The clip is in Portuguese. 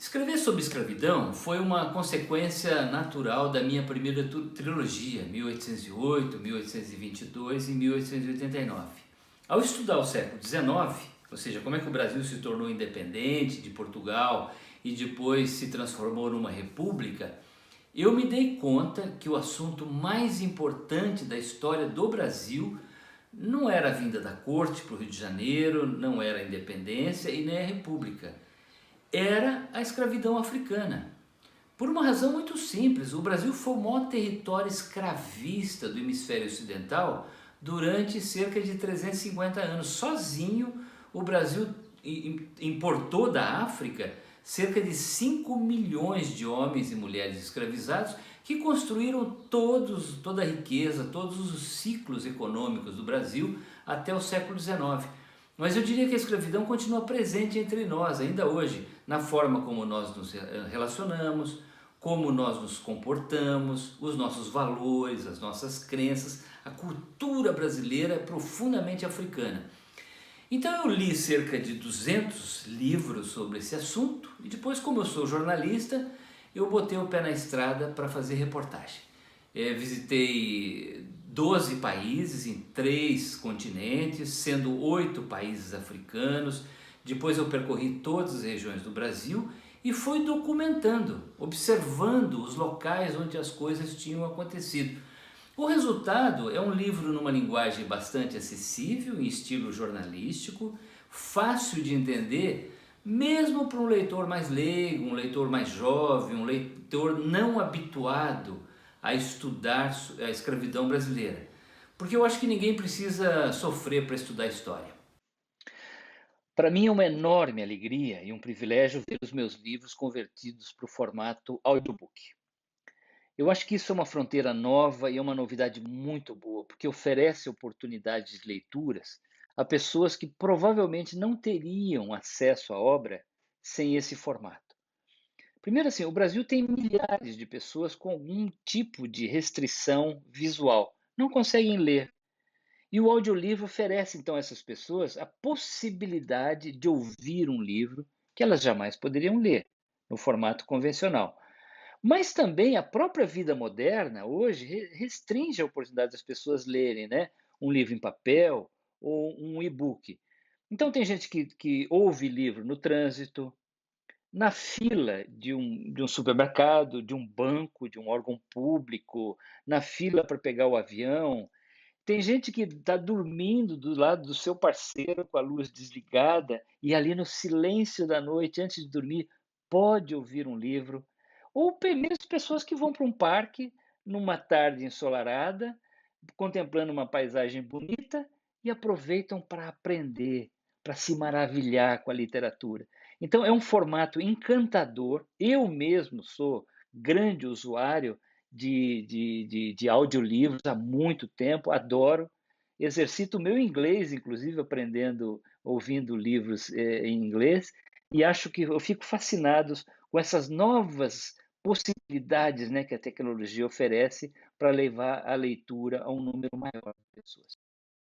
Escrever sobre escravidão foi uma consequência natural da minha primeira trilogia, 1808, 1822 e 1889. Ao estudar o século XIX, ou seja, como é que o Brasil se tornou independente de Portugal e depois se transformou numa república, eu me dei conta que o assunto mais importante da história do Brasil não era a vinda da corte para o Rio de Janeiro, não era a independência e nem a república, era a escravidão africana. Por uma razão muito simples, o Brasil foi o maior território escravista do hemisfério ocidental durante cerca de 350 anos. Sozinho, o Brasil importou da África cerca de 5 milhões de homens e mulheres escravizados que construíram toda a riqueza, todos os ciclos econômicos do Brasil até o século XIX. Mas eu diria que a escravidão continua presente entre nós ainda hoje, na forma como nós nos relacionamos, como nós nos comportamos, os nossos valores, as nossas crenças. A cultura brasileira é profundamente africana. Então eu li cerca de 200 livros sobre esse assunto e depois, como eu sou jornalista, eu botei o pé na estrada para fazer reportagem. Visitei 12 países em 3 continentes, sendo 8 países africanos. Depois eu percorri todas as regiões do Brasil e fui documentando, observando os locais onde as coisas tinham acontecido. O resultado é um livro numa linguagem bastante acessível, em estilo jornalístico, fácil de entender, mesmo para um leitor mais leigo, um leitor mais jovem, um leitor não habituado a estudar a escravidão brasileira. Porque eu acho que ninguém precisa sofrer para estudar história. Para mim é uma enorme alegria e um privilégio ver os meus livros convertidos para o formato audiobook. Eu acho que isso é uma fronteira nova e é uma novidade muito boa, porque oferece oportunidades de leituras a pessoas que provavelmente não teriam acesso à obra sem esse formato. Primeiro, assim, o Brasil tem milhares de pessoas com algum tipo de restrição visual, não conseguem ler. E o audiolivro oferece então a essas pessoas a possibilidade de ouvir um livro que elas jamais poderiam ler no formato convencional. Mas também a própria vida moderna hoje restringe a oportunidade das pessoas lerem, né? Um livro em papel ou um e-book. Então tem gente que ouve livro no trânsito, na fila de um supermercado, de um banco, de um órgão público, na fila para pegar o avião. Tem gente que está dormindo do lado do seu parceiro com a luz desligada e ali no silêncio da noite, antes de dormir, pode ouvir um livro. Ou mesmo pessoas que vão para um parque numa tarde ensolarada, contemplando uma paisagem bonita e aproveitam para aprender, para se maravilhar com a literatura. Então é um formato encantador. Eu mesmo sou grande usuário de audiolivros há muito tempo, adoro. Exercito o meu inglês, inclusive aprendendo, ouvindo livros em inglês, e acho que eu fico fascinado com essas novas possibilidades, né, que a tecnologia oferece para levar a leitura a um número maior de pessoas.